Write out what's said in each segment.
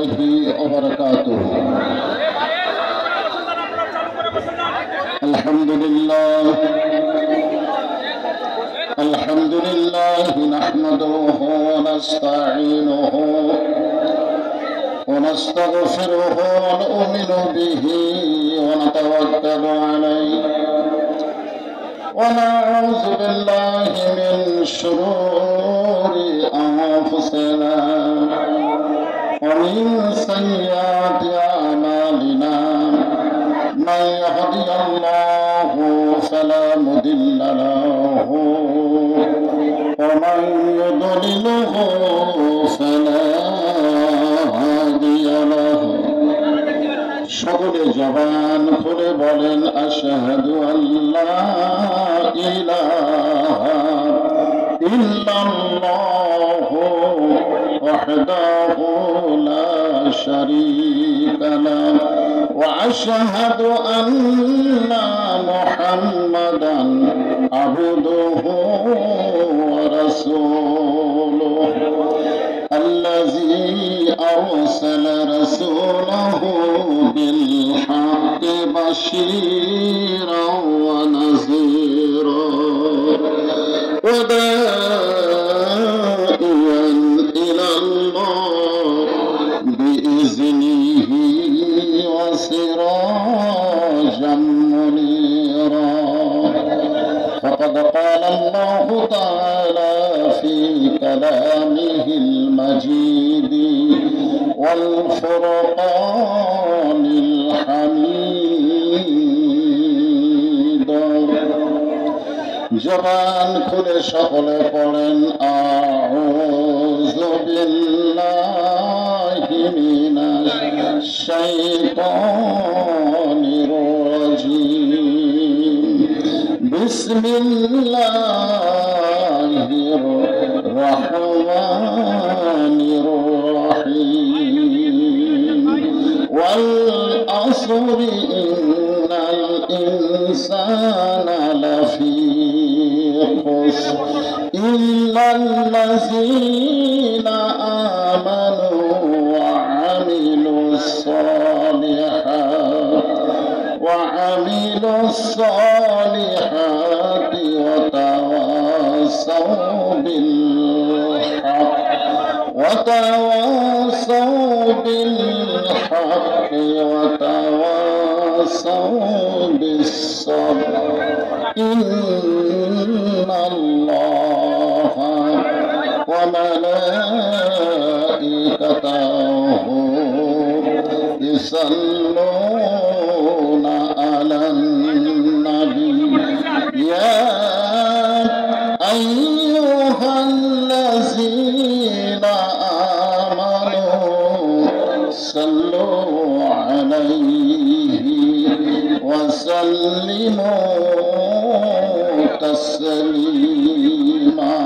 الله وبركاته الحمد لله نحمده ونستعينه ونستغفره ونؤمن به ونتوكل عليه ونعوذ بالله من شرور أنفسنا ومن سيئات أعمالنا من يهدي الله فلا مضل له ومن يضلله فلا هادي له সকলে জবান খুলে বলেন আশহাদু আল্লা ইলাহা ইল্লাল্লাহু ওয়াহদাহু লা শারীকা লাহু ওয়া আশহাদু আন্না মুহাম্মাদান আবদুহু ওয়া রাসূলুহু الذي أرسل رسوله بالحق بشيرا ونذيرا وداعيا إلى الله بإذنه وسراجا منيرا فقد قال الله تعالى في كلامه المجيد والفرقان الحميد জবান খুলে সকলে পড়েন আউযু বিল্লাহি মিনাশ শাইতানির রাজীম বিসমিল্লাহির রহমানির রহিম ওয়াল আসরি ইন্নাল ইনসানা লাফি খুসর ইল্লাল্লাযীনা আমানু ওয়া আমিলুস সালিহাত وتواصوا بالحق وتواصوا بالصبر إن الله وملائكته يصلون على النبي يا أيها الذين آمنوا صلوا عليه وسلموا تسليما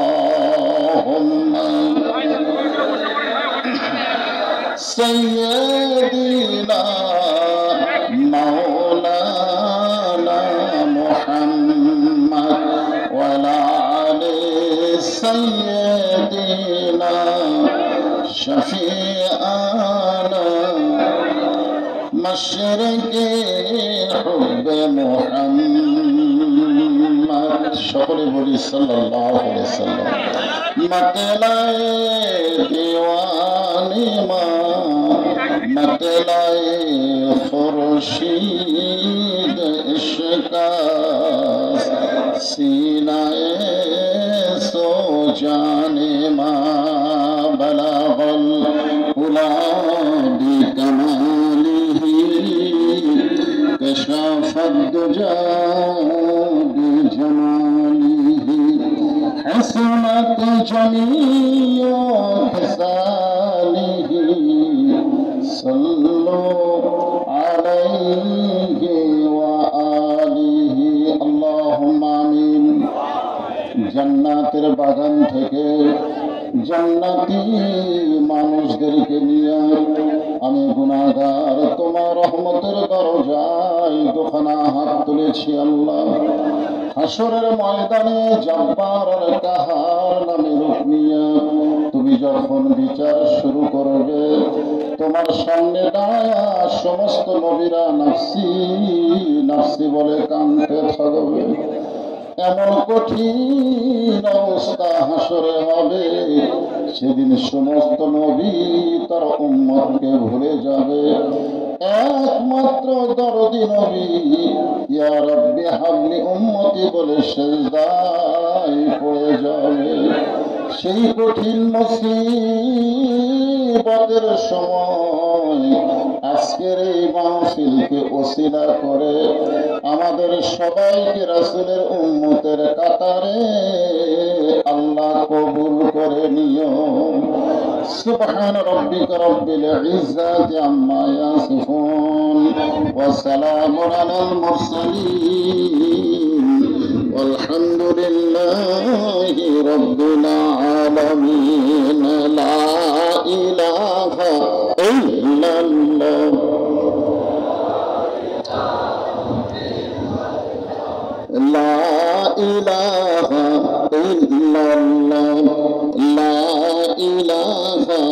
اللهم سيدنا مولانا محمد وعلى آل سيدنا شفيعنا مشرق حب محمد সকলে বলি সাল্লাল্লাহু আলাইহি সাল্লাম मतलाए दीवानी मतलाए खुर्शीद इश्का सीनाए सो जाने बलागल उला बिकमालिही कशफद दुजा बिजमालिही हसनत जमीओ खसालिही सल्लु अलैहि व आलिहि अल्लाहुम्मा आमीन। জান্নাতের বাগান থেকে জান্নাতি মানুষদেরকে নিয়ে আমি গুনাহগার তোমার রহমতের দরজায় দুখানা হাত তুলেছি আল্লাহ। হাসরের ময়দানে জব্বার আর কাহার নামে রূপ নিয়ে তুমি যখন বিচার শুরু করবে, তোমার সামনে দাঁড়ায়া সমস্ত নবীরা নাফসি নাফসি বলে কাঁদতে থাকবে। এমন কঠিন অবস্থা হাসরে হবে, সেদিন সমস্ত নবী তার উম্মতকে ভুলে যাবে। একমাত্র দরদি নবী ইয়া রাব্বি হাবলি উম্মতি বলে সিজদায় পড়ে যাবে। সেই কঠিন মুসিবতের সময় আজকের এই মাহফিলকে ওসিলা করে আমাদের সবাইকে রাসূলের উম্মতের কাতারে আল্লাহ কবুল করে নিও। সুবহান রাব্বিকা রাব্বিল ইজ্জাতি আম্মা ইয়াসিফুন ওয়া সালামুন আলাল মুরসালিন ওয়ালহামদুলিল্লাহি রাব্বিল আলামিন। লা ইলাহা ইল্লাল্লাহ লা ইলাহা ইল্লাল্লাহ লা ইলাহা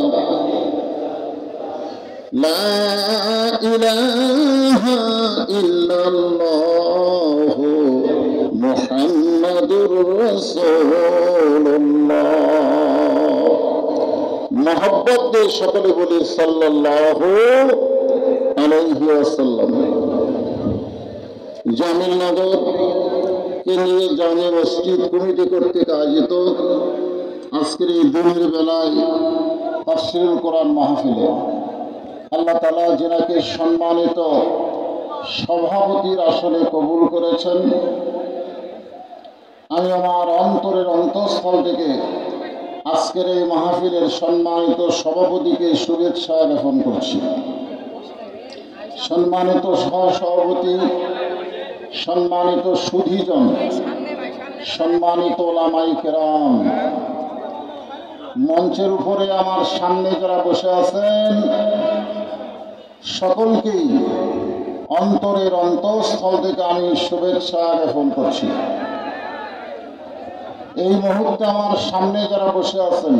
লা ইলাহা ইল্লাল্লাহ মুহাম্মাদুর রাসূলুল্লাহ। মহব্বত দিয়ে সকলে বলি সাল্লাল্লাহু আলাইহি ওয়াসাল্লাম। জামিলনগর কেন্দ্রীয় জামে মসজিদ কমিটি কর্তৃক আয়োজিত আজকের এই দিনের বেলায় তাফসীরুল কোরআন মাহফিলে আল্লাহ তাআলা যিনাকে সম্মানিত সভাপতির আসনে কবুল করেছেন, আমি আমার অন্তরের অন্তঃস্থল থেকে আজকের এই মাহফিলের সম্মানিত সভাপতিকে শুভেচ্ছা জ্ঞাপন করছি। সম্মানিত সহসভাপতি, সম্মানিত সুধীজন, সম্মানিত ওলামায়ে কেরাম, মঞ্চের উপরে আমার সামনে যারা বসে আছেন সকলকেই অন্তরের অন্তঃস্থল থেকে আমি শুভেচ্ছা জ্ঞাপন করছি। এই মুহূর্তে আমার সামনে যারা বসে আছেন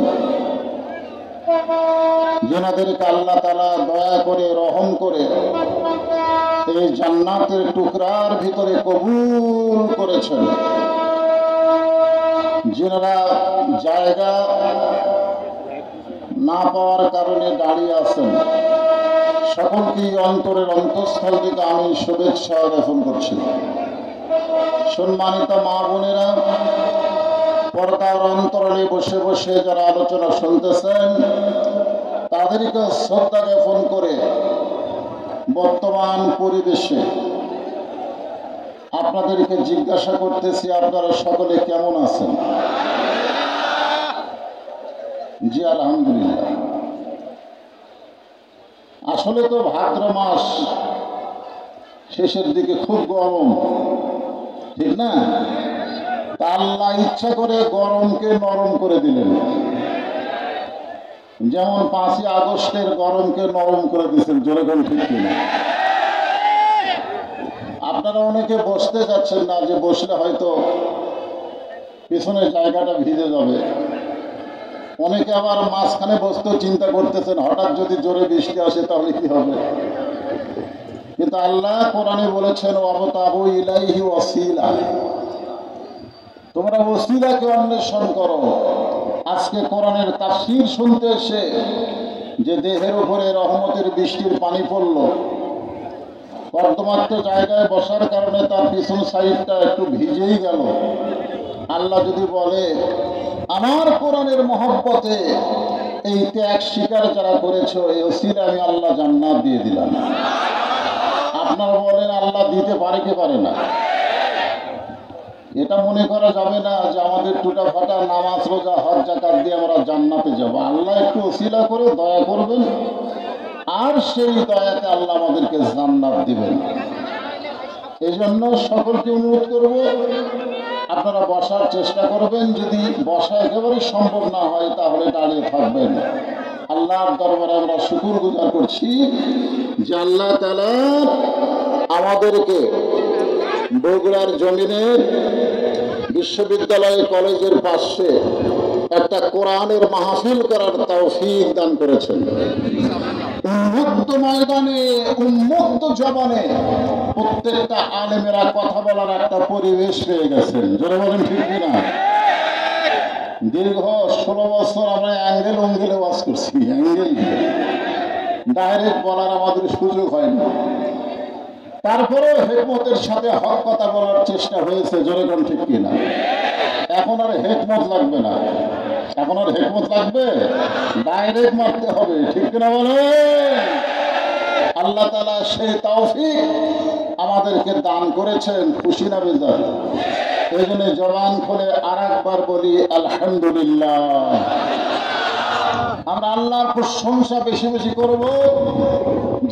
যেনাদেরকে আল্লাহ তাআলা দয়া করে রহম করে এই জান্নাতের টুকরার ভিতরে কবুল করেছেন, যেনারা জায়গা না পাওয়ার কারণে দাঁড়িয়ে আছেন সকলকেই অন্তরের অন্তঃস্থল থেকে আমি শুভেচ্ছা জ্ঞাপন করছি। সম্মানিত মা বোনেরা, পর্দার অন্তরালে বসে বসে যারা আলোচনা শুনতেছেন তাদেরকে শ্রদ্ধা জ্ঞাপন করে বর্তমান পরিবেশে আপনাদেরকে জিজ্ঞাসা করতেছি, আপনারা সকলে কেমন আছেন? জি আলহামদুলিল্লাহ। আসলে তো ভাদ্র মাস শেষের দিকে খুব গরম, ঠিক না? তা আল্লাহ ইচ্ছা করে গরমকে নরম করে দিলেন, যেমন 5ই আগস্টের গরমকে নরম করে দিয়েছেন। জোরে কোন ঠিক কিনা? আপনারা অনেকে বসতে যাচ্ছেন না, যে বসলে হয়তো পিছনের জায়গাটা ভিজে যাবে। অনেকে আবার মাঝখানে বসতেও চিন্তা করতেছেন হঠাৎ যদি জোরে বৃষ্টি আসে তাহলে কি হবে। কিন্তু আল্লাহ কোরআনে বলেছেন ওয়াবতাগু ইলাইহি ওয়াসিলা, তোমরা ওসিলাকে অন্বেষণ করো। আজকে কোরআনের তাফসীর শুনতে এসে যে দেহের উপরে রহমতের বৃষ্টির পানি পড়ল, কর্দমাক্ত জায়গায় বসার কারণে তার পিছন সাইডটা একটু ভিজেই গেল। আল্লাহ যদি বলে আমার কোরআনের মহব্বতে এই ত্যাগ স্বীকার যারা করেছো, এই ওসিলা আমি আল্লাহ জান্নাত দিয়ে দিলাম। আপনারা বলেন আল্লাহ দিতে পারে কি পারে না? এটা মনে করা যাবে না যে আমাদের টুটা ফাটা নামাজ রোজা হজ যাকাত দিয়ে আমরা জান্নাতে যাব। আল্লাহ একটু ওসিলা করে দয়া করবেন, আর সেই দয়াতে আল্লাহ আমাদেরকে জান্নাত দিবেন। এই জন্য সকলকে অনুরোধ করব, আপনারা বসার চেষ্টা করবেন। যদি বসা একেবারে সম্ভব না হয় তাহলে দাঁড়িয়ে থাকবেন। আল্লাহর দরবারে আমরা শুকর গুজার করছি যে আল্লাহ তাআলা আমাদেরকে বগুড়ার জমিনের বিশ্ববিদ্যালয় কলেজের পাশে একটা কোরআনের মাহফিল করার তৌফিক দান করেছেন। উন্মুক্ত ময়দানে, উন্মুক্ত জবানে প্রত্যেকটা আলেমেরা কথা বলার একটা পরিবেশ পেয়ে গেছেন। জোরে বলেন ঠিক কিনা? দীর্ঘ 16 বছর আমরা অ্যাঙ্গেল অঙ্গেলে ওয়াজ করছি, অ্যাঙ্গেল ডাইরেক্ট বলার আমাদের সুযোগ হয়নি। তারপরেও হিকমতের সাথে হক কথা বলার চেষ্টা হয়েছে। জোরে বলেন ঠিক কিনা? এখন আর হিকমত লাগবে না, এখন আর হিকমত লাগবে, ডাইরেক্ট মারতে হবে। ঠিক কিনা বলে? আল্লাহ তাআলা সেই তৌফিক আমাদেরকে দান করেছেন। খুশি না বেজার? এই জন্য জবান খুলে আর একবার বলি আলহামদুলিল্লাহ। আমরা আল্লাহর প্রশংসা বেশি বেশি করব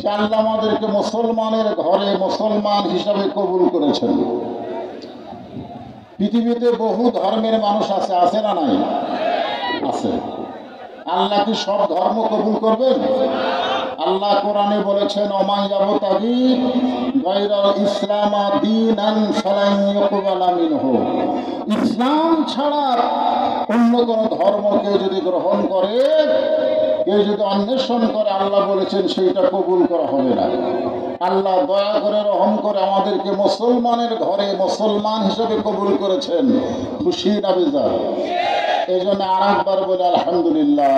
যে আল্লাহ আমাদেরকে মুসলমানের ঘরে মুসলমান হিসাবে কবুল করেছেন। পৃথিবীতে বহু ধর্মের মানুষ আছে, আছে না নাই? আছে। আল্লাহ কি সব ধর্ম কবুল করবেন? আল্লাহ কোরআনে বলেছেন, ওমান ইয়াবতাগি গায়রাল ইসলাম দীনান ফালান ইউকবালা মিনহু। ইসলাম ছাড়া অন্য কোনো ধর্মকে যদি গ্রহণ করে, কেউ যদি অন্বেষণ করে, আল্লাহ বলেছেন সেইটা কবুল করা হবে না। আল্লাহ দয়া করে রহম করে আমাদেরকে মুসলমানের ঘরে মুসলমান হিসেবে কবুল করেছেন। খুশি না বেজার? এই জন্য আর একবার বলে আলহামদুলিল্লাহ।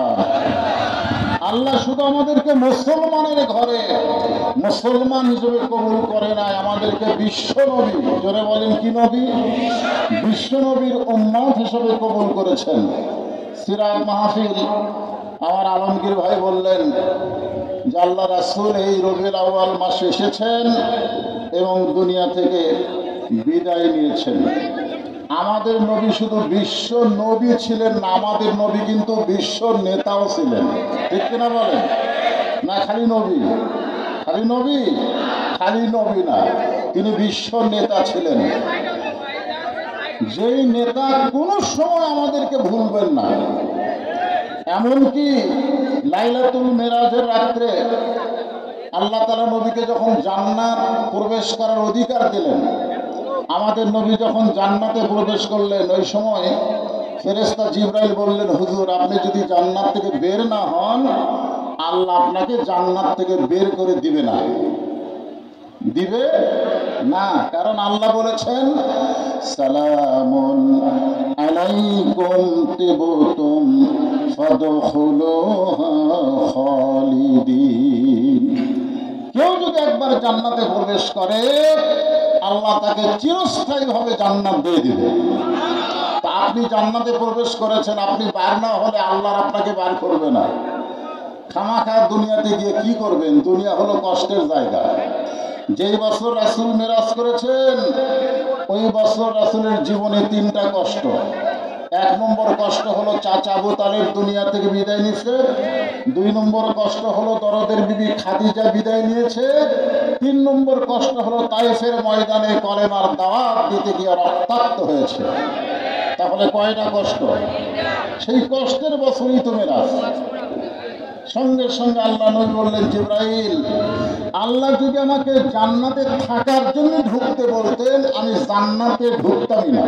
আল্লাহ শুধু আমাদেরকে মুসলমানের ঘরে মুসলমান হিসেবে কবুল করে নাই, আমাদেরকে বিশ্ব নবী, জোরে বলেন কি নবী? বিশ্ব নবীর উম্মত হিসেবে কবুল করেছেন। সিরাত মাহফিল আমার আলমগীর ভাই বললেন যে আল্লাহ রাসূল এই রবিউল আউয়াল মাসে এসেছেন এবং দুনিয়া থেকে বিদায় নিয়েছেন। আমাদের নবী শুধু বিশ্ব নবী ছিলেন না, আমাদের নবী কিন্তু বিশ্ব নেতাও ছিলেন। ঠিক কিনা বলেন? না খালি নবী, খালি নবী, খালি নবী না, তিনি বিশ্ব নেতা ছিলেন। যেই নেতা কোনো সময় আমাদেরকে ভুলবেন না। এমনকি লাইলাতুল মেরাজের রাত্রে আল্লাহ তাআলা নবীকে যখন জান্নাত প্রবেশ করার অধিকার দিলেন, আমাদের নবী যখন জান্নাতে প্রবেশ করলেন, ওই সময় ফেরেশতা জিবরাইল বললেন, হুজুর আপনি যদি জান্নাত থেকে বের না হন, আল্লাহ আপনাকে জান্নাত থেকে বের করে দিবে না, দিবে না। কারণ আল্লাহ বলেছেন, সালামুন আলাইকুম তিবতুম ফাদখুলুহা খালিদিন। কেউ যদি একবার জান্নাতে প্রবেশ করে, আল্লাহ তাকে চিরস্থায়ীভাবে জান্নাত দিয়ে দিবে। তা আপনি জান্নাতে প্রবেশ করেছেন, আপনি বার না হলে আল্লাহ আপনাকে বার করবে না। খামাখা দুনিয়াতে গিয়ে কি করবেন? দুনিয়া হলো কষ্টের জায়গা। যেই বছর রাসূল মেরাজ করেছেন, ওই বছর রাসূলের জীবনে 3টা কষ্ট। 1 নম্বর কষ্ট হলো চাচা আবু তালেব দুনিয়া থেকে বিদায় নিয়েছে। 2 নম্বর কষ্ট হলো দরদের বিবি খাদিজা বিদায় নিয়েছে। 3 নম্বর কষ্ট হলো তায়েফের ময়দানে কলেমার দাওয়াত দিতে গিয়ে রক্তাক্ত হয়েছে। তাহলে কয়টা কষ্ট? সেই কষ্টের বছরই তো মেরাজ। সঙ্গে সঙ্গে আল্লাহ নবী বললেন, জিবরাইল, আল্লাহ যদি আমাকে জান্নাতে থাকার জন্য ঢুকতে বলতেন, আমি জান্নাতে ঢুকতামই না।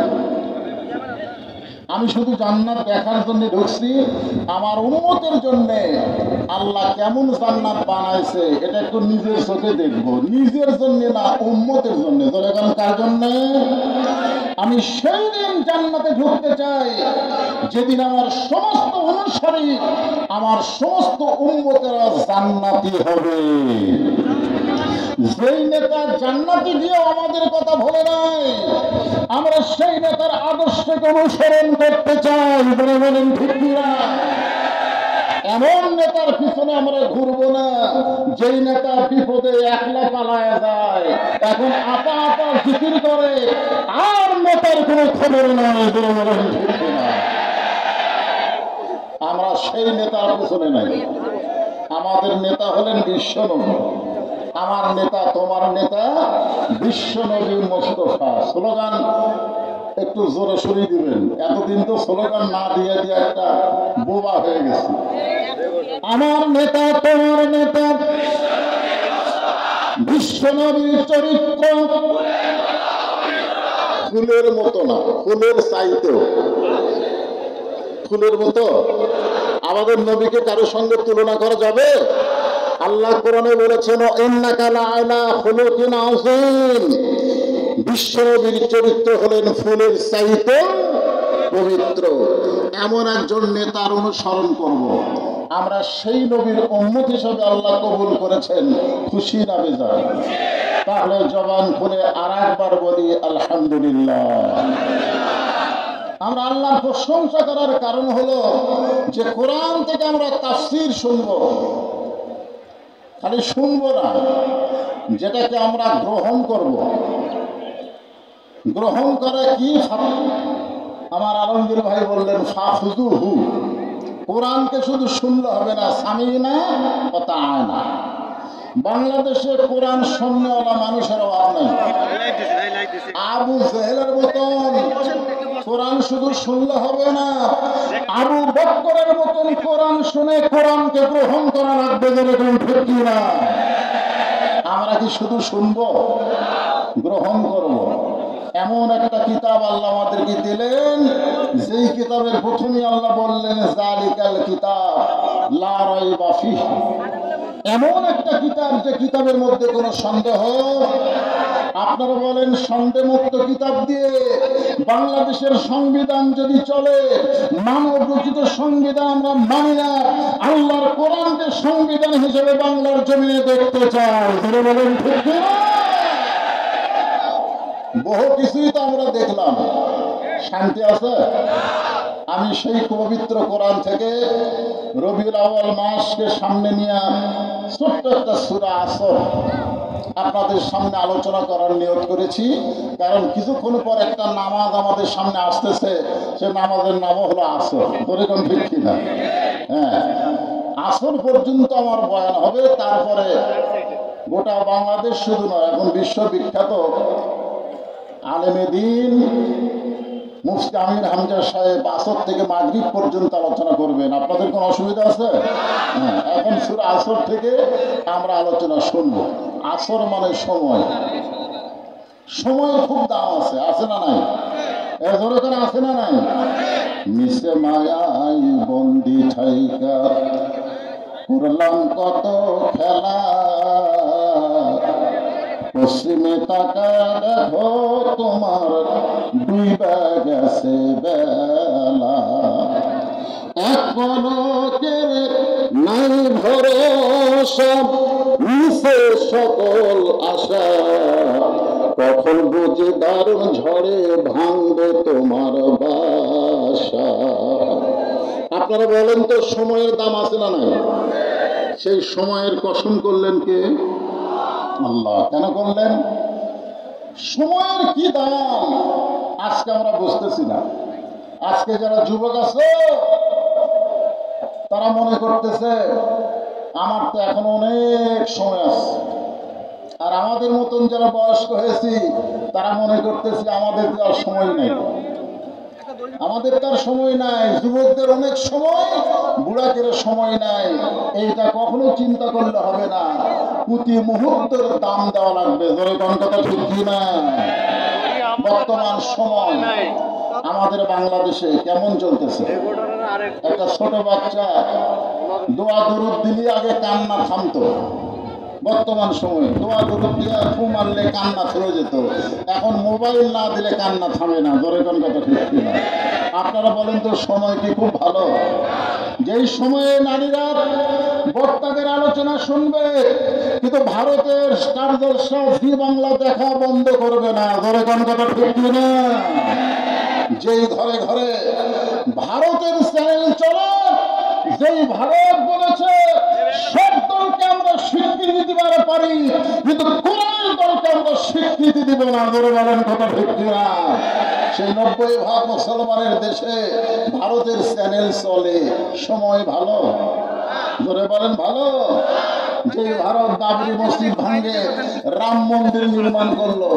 আমি শুধু জান্নাত দেখার জন্য ঢুকছি। আমার উম্মতের জন্য আল্লাহ কেমন জান্নাত বানাইছে এটা একটু নিজের চোখে দেখবো, নিজের জন্য না, উম্মতের জন্য। ধরে গেলাম কার জন্য? আমি সেই দিন জান্নাতে ঢুকতে চাই যেদিন আমার সমস্ত অনুসারী, আমার সমস্ত উম্মতেরা জান্নাতি হবে। যেই নেতা জান্নাতি দিয়েও আমাদের কথা ভুলে নাই, আমরা সেই নেতার আদর্শকে অনুসরণ করতে চাই। বলেন ঠিক না? এমন নেতার পিছনে আমরা ঘুরবো না যেই নেতা বিপদে একলা পালায় যায়, এখন আপা আপা জিকির করে, আর নেতার কোনো খবর নাই। বলেন ঠিক না? আমরা সেই নেতার পিছনে নাই। আমাদের নেতা হলেন বিশ্বনবী। আমার নেতা, তোমার নেতা বিশ্বনবী মুস্তাফা। স্লোগান একটু জোরে সরিয়ে দিবেন। এতদিন তো স্লোগান না দিয়ে দিয়ে একটা বোবা হয়ে গেছে। আমার নেতা, তোমার নেতা বিশ্বনবীর চরিত্র ফুলের মতো না, ফুলের চাইতেও ফুলের মতো? আমাদের নবীকে কারোর সঙ্গে তুলনা করা যাবে? আল্লাহ কোরআনে বলেছেন ইন্নাকা লাআলা খুলুকিন আযীম, বিশ্বনবীর চরিত্র হলেন ফুলের চাইতে পবিত্র। এমন একজন নেতার অনুসরণ করব। আমরা সেই নবীর উম্মত হিসেবে আল্লাহ কবুল করেছেন, খুশি না বেজার? তাহলে জবান খুলে আর একবার বলি আলহামদুলিল্লাহ। আমরা আল্লাহর প্রশংসা করার কারণ হলো যে কোরআন থেকে আমরা তাফসীর শুনবো, খালি শুনবো না, যেটাকে আমরা গ্রহণ করব। গ্রহণ করা কি? আমার আলমগীর ভাই বললেন ফাখুযুহু, কোরআনকে শুধু শুনলে হবে না, সামিনা ওয়া তাআনা। বাংলাদেশে কোরআন শুননেওয়ালা মানুষের অভাব নেই। আবু জেহেলের মতন কোরআন শুধু শুনলে হবে না, আবু বকরের মতন কোরআন শুনে কোরআনকে গ্রহণ করা লাগবে। যেরকম ঠিক কিনা? আমরা কি শুধু শুনবো? গ্রহণ করব। এমন একটা কিতাব আল্লাহ আমাদেরকে দিলেন, যেই কিতাবের প্রথমেই আল্লাহ বললেন যালিকাল কিতাব লা রাইবা ফিহি। এমন একটা কিতাব যে কিতাবের মধ্যে কোনো সন্দেহ। আপনারা বলেন সন্দেহমুক্ত কিতাব দিয়ে বাংলাদেশের সংবিধান যদি চলে, মানব রচিত সংবিধান আমরা মানি না, আল্লাহর কোরআনকে সংবিধান হিসেবে বাংলার জমিনে দেখতে চাই। তারা বলেন ঠিক না? বহু কিছুই তো আমরা দেখলাম, শান্তি আছে? আমি সেই পবিত্র কোরআন থেকে রবিউল আউয়াল মাসকে সামনে নিয়ে ছোট্ট একটা সূরা আসর আপনাদের সামনে আলোচনা করার নিয়ত করেছি। কারণ কিছুক্ষণ পর একটা নামাজ আমাদের সামনে আসতেছে, সে নামাজের নামও হলো আসর। এরকম ঠিক কিনা? হ্যাঁ, আসর পর্যন্ত আমার বয়ান হবে। তারপরে গোটা বাংলাদেশ শুধু নয়, এখন বিশ্ববিখ্যাত আলেমে দ্বীন মুফতি আমির হামজা সাহেব আসর থেকে মাগরিব পর্যন্ত আলোচনা করবেন। আপনাদের কোনো অসুবিধা আছে? হ্যাঁ, এখন সূরা আসর থেকে আমরা আলোচনা শুনবো। আসর মানে সময়। সময়ের খুব দাম আছে, আছে না নাই? এজন্য করে আছে না নাই? মিশে মায়াই বন্দি থাইকা করলাম কত খেলা, পশ্চিমে তাকা দেখো তোমার ডুইবা গেছে বেলা, এক পলকের নাই ভরসা, নিচে সকল আশা, কখন বুঝে দারুণ ঝড়ে ভাঙবে তোমার বাসা। আপনারা বলেন তো সময়ের দাম আছে না নাই? সেই সময়ের কসম করলেন কে? আল্লাহ। কেন করলেন? সময়ের কি দাম আজকে আমরা বুঝতেছি না। আজকে যারা যুবক আছে তারা মনে করতেছে আমার তো এখন অনেক সময় আছে, আর আমাদের মতন যারা বয়স্ক হয়েছি তারা মনে করতেছে আমাদের তো আর সময় নেই, আমাদের তার সময় নাই। যুবকদের অনেক সময়, বুড়াকের সময় নাই। এইটা কখনো চিন্তা করলে হবে না, প্রতি মুহূর্তের দাম দেওয়া লাগবে। ধরে কোন কথা ঠিক কিনা? বর্তমান সময় আমাদের বাংলাদেশে কেমন চলতেছে? একটা ছোট বাচ্চা দোয়া দরুদ দিলে আগে কান্না থামতো, বর্তমান সময়ে দোয়া দরুদ দিয়ে ফু মারলে কান্না থেমে যেত, এখন মোবাইল না দিলে কান্না থামে না। ধরে কোন কথা ঠিক কিনা? আপনারা বলেন তো সময় কি খুব ভালো? যেই সময়ে নারীরা বক্তাদের আলোচনা শুনবে, কিন্তু ভারতের স্টার জলসা জি বাংলা দেখা বন্ধ করবে না। ধরে কোন কথা ঠিক কিনা? যেই ঘরে ঘরে ভারতের চ্যানেল চলে, যেই ভারত বলেছে সব দলকে আমরা স্বীকৃতি দিতে পারি, কিন্তু কোন দলকে আমরা স্বীকৃতি দিব না। ধরে বলেন কথা ঠিক কিনা? সেই 90% মুসলমানের দেশে ভারতের চ্যানেল চলে। সময় ভালো? ধরে বলেন ভালো? যে ভারত বাবরি মসজিদ ভাঙে রাম মন্দির নির্মাণ করলো,